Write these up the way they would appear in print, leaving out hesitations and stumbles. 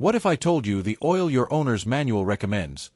What if I told you the oil your owner's manual recommends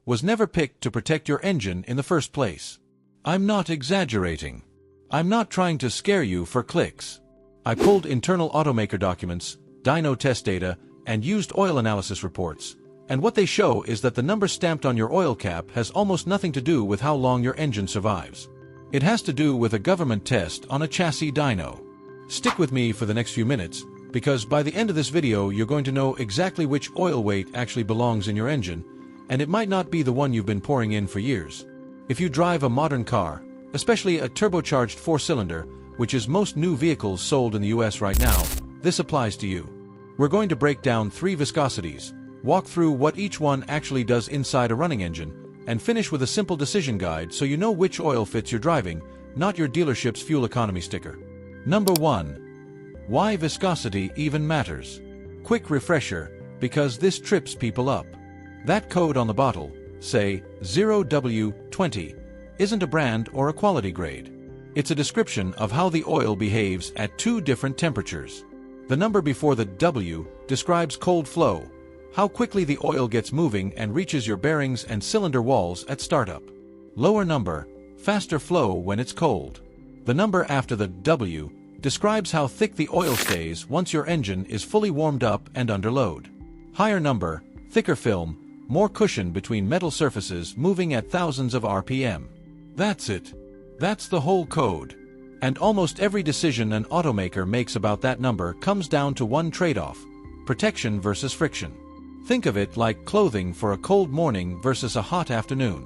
was never picked to protect your engine in the first place? I'm not exaggerating. I'm not trying to scare you for clicks. I pulled internal automaker documents, dyno test data, and used oil analysis reports, and what they show is that the number stamped on your oil cap has almost nothing to do with how long your engine survives. It has to do with a government test on a chassis dyno. Stick with me for the next few minutes, because by the end of this video you're going to know exactly which oil weight actually belongs in your engine, and it might not be the one you've been pouring in for years. If you drive a modern car, especially a turbocharged 4-cylinder, which is most new vehicles sold in the US right now, this applies to you. We're going to break down 3 viscosities, walk through what each one actually does inside a running engine, and finish with a simple decision guide so you know which oil fits your driving, not your dealership's fuel economy sticker. Number 1. Why viscosity even matters. Quick refresher, because this trips people up. That code on the bottle, say 0W-20, isn't a brand or a quality grade. It's a description of how the oil behaves at 2 different temperatures. The number before the W describes cold flow, how quickly the oil gets moving and reaches your bearings and cylinder walls at startup. Lower number, faster flow when it's cold. The number after the W describes how thick the oil stays once your engine is fully warmed up and under load. Higher number, thicker film, more cushion between metal surfaces moving at thousands of RPM. That's it. That's the whole code. And almost every decision an automaker makes about that number comes down to one trade-off: protection versus friction. Think of it like clothing for a cold morning versus a hot afternoon.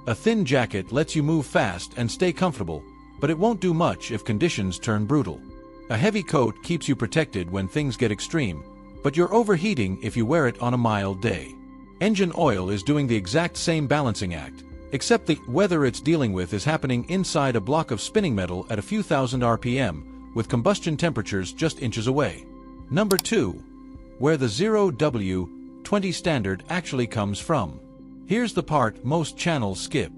A thin jacket lets you move fast and stay comfortable, but it won't do much if conditions turn brutal. A heavy coat keeps you protected when things get extreme, but you're overheating if you wear it on a mild day. Engine oil is doing the exact same balancing act, except the weather it's dealing with is happening inside a block of spinning metal at a few thousand RPM, with combustion temperatures just inches away. Number 2. Where the 0W-20 standard actually comes from. Here's the part most channels skip.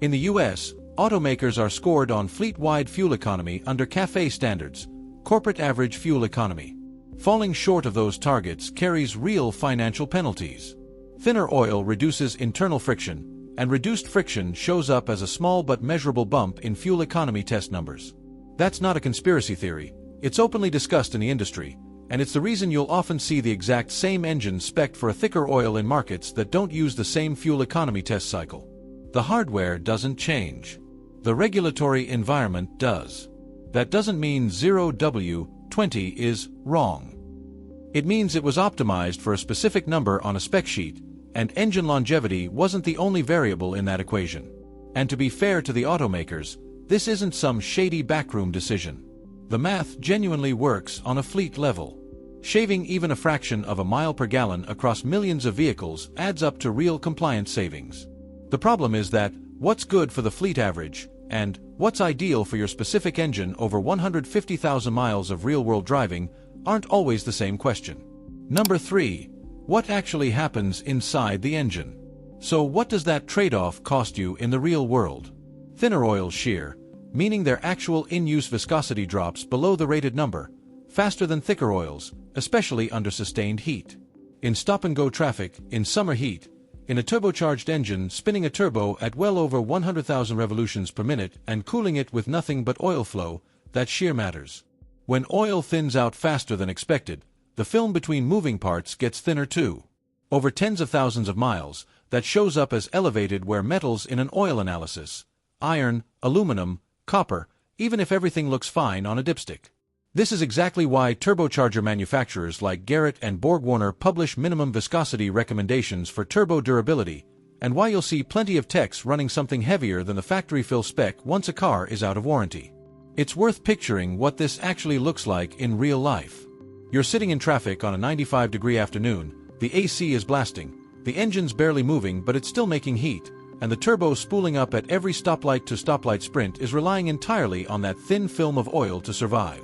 In the US, automakers are scored on fleet-wide fuel economy under CAFE standards, corporate average fuel economy. Falling short of those targets carries real financial penalties. Thinner oil reduces internal friction, and reduced friction shows up as a small but measurable bump in fuel economy test numbers. That's not a conspiracy theory, it's openly discussed in the industry, and it's the reason you'll often see the exact same engine spec'd for a thicker oil in markets that don't use the same fuel economy test cycle. The hardware doesn't change. The regulatory environment does. That doesn't mean 0W-20 is wrong. It means it was optimized for a specific number on a spec sheet, and engine longevity wasn't the only variable in that equation. And to be fair to the automakers, this isn't some shady backroom decision. The math genuinely works on a fleet level. Shaving even a fraction of a mile per gallon across millions of vehicles adds up to real compliance savings. The problem is that what's good for the fleet average, and what's ideal for your specific engine over 150,000 miles of real-world driving aren't always the same question. Number 3. What actually happens inside the engine? So what does that trade-off cost you in the real world? Thinner oils shear, meaning their actual in-use viscosity drops below the rated number, faster than thicker oils, especially under sustained heat. In stop-and-go traffic, in summer heat, in a turbocharged engine spinning a turbo at well over 100,000 revolutions per minute and cooling it with nothing but oil flow, that shear matters. When oil thins out faster than expected, the film between moving parts gets thinner too. Over tens of thousands of miles, that shows up as elevated wear metals in an oil analysis: iron, aluminum, copper, even if everything looks fine on a dipstick. This is exactly why turbocharger manufacturers like Garrett and BorgWarner publish minimum viscosity recommendations for turbo durability, and why you'll see plenty of techs running something heavier than the factory fill spec once a car is out of warranty. It's worth picturing what this actually looks like in real life. You're sitting in traffic on a 95-degree afternoon, the AC is blasting, the engine's barely moving but it's still making heat, and the turbo spooling up at every stoplight to stoplight sprint is relying entirely on that thin film of oil to survive.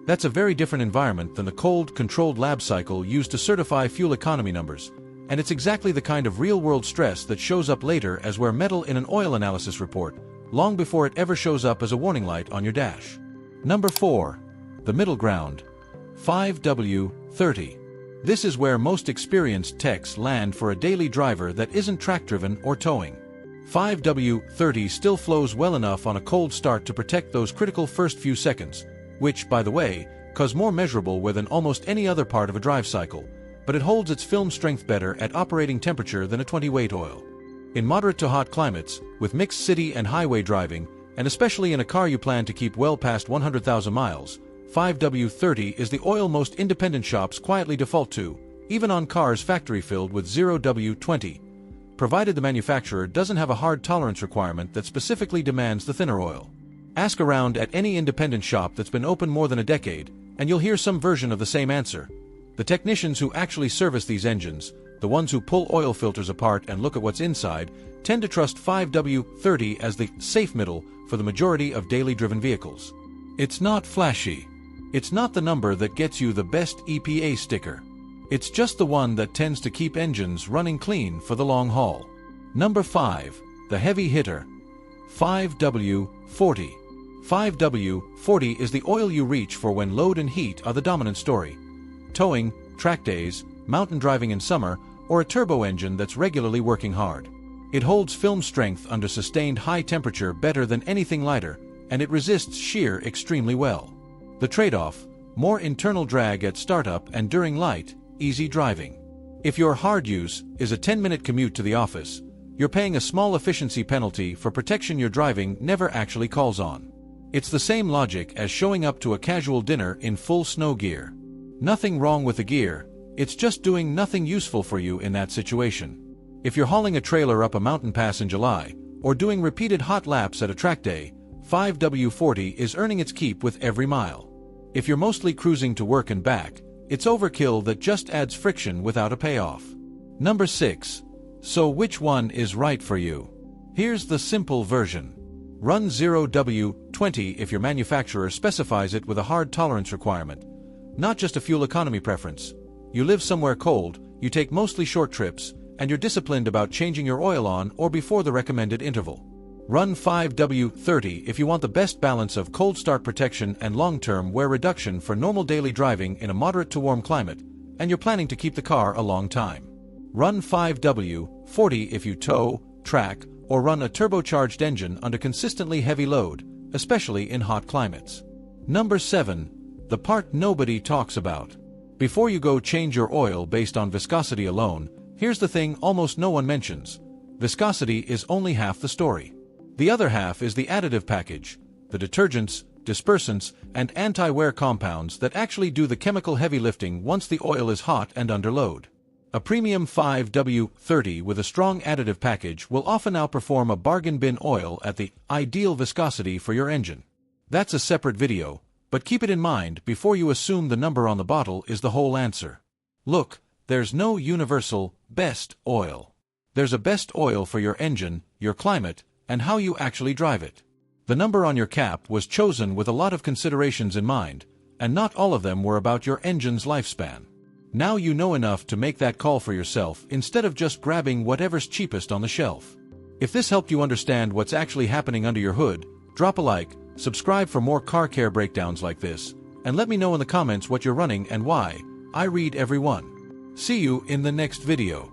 That's a very different environment than the cold, controlled lab cycle used to certify fuel economy numbers, and it's exactly the kind of real-world stress that shows up later as wear metal in an oil analysis report, long before it ever shows up as a warning light on your dash. Number 4. The middle ground. 5W-30. This is where most experienced techs land for a daily driver that isn't track-driven or towing. 5W-30 still flows well enough on a cold start to protect those critical first few seconds, which, by the way, cause more measurable wear than almost any other part of a drive cycle, but it holds its film strength better at operating temperature than a 20-weight oil. In moderate to hot climates, with mixed city and highway driving, and especially in a car you plan to keep well past 100,000 miles, 5W-30 is the oil most independent shops quietly default to, even on cars factory-filled with 0W-20, provided the manufacturer doesn't have a hard tolerance requirement that specifically demands the thinner oil. Ask around at any independent shop that's been open more than a decade, and you'll hear some version of the same answer. The technicians who actually service these engines, the ones who pull oil filters apart and look at what's inside, tend to trust 5W-30 as the safe middle for the majority of daily driven vehicles. It's not flashy. It's not the number that gets you the best EPA sticker. It's just the one that tends to keep engines running clean for the long haul. Number 5. The heavy hitter. 5W-40. 5W-40 is the oil you reach for when load and heat are the dominant story. Towing, track days, mountain driving in summer, or a turbo engine that's regularly working hard. It holds film strength under sustained high temperature better than anything lighter, and it resists shear extremely well. The trade-off: more internal drag at startup and during light, easy driving. If your hard use is a 10-minute commute to the office, you're paying a small efficiency penalty for protection your driving never actually calls on. It's the same logic as showing up to a casual dinner in full snow gear. Nothing wrong with the gear, it's just doing nothing useful for you in that situation. If you're hauling a trailer up a mountain pass in July, or doing repeated hot laps at a track day, 5W-40 is earning its keep with every mile. If you're mostly cruising to work and back, it's overkill that just adds friction without a payoff. Number 6. So which one is right for you? Here's the simple version. Run 0W-20 if your manufacturer specifies it with a hard tolerance requirement, not just a fuel economy preference. You live somewhere cold, you take mostly short trips, and you're disciplined about changing your oil on or before the recommended interval. Run 5W-30 if you want the best balance of cold start protection and long-term wear reduction for normal daily driving in a moderate to warm climate, and you're planning to keep the car a long time. Run 5W-40 if you tow, track, or run a turbocharged engine under consistently heavy load, especially in hot climates. Number 7. The part nobody talks about. Before you go change your oil based on viscosity alone, here's the thing almost no one mentions. Viscosity is only half the story. The other half is the additive package, the detergents, dispersants, and anti-wear compounds that actually do the chemical heavy lifting once the oil is hot and under load. A premium 5W-30 with a strong additive package will often outperform a bargain bin oil at the ideal viscosity for your engine. That's a separate video, but keep it in mind before you assume the number on the bottle is the whole answer. Look, there's no universal best oil. There's a best oil for your engine, your climate, and how you actually drive it. The number on your cap was chosen with a lot of considerations in mind, and not all of them were about your engine's lifespan. Now you know enough to make that call for yourself instead of just grabbing whatever's cheapest on the shelf. If this helped you understand what's actually happening under your hood, drop a like, subscribe for more car care breakdowns like this, and let me know in the comments what you're running and why. I read every one. See you in the next video.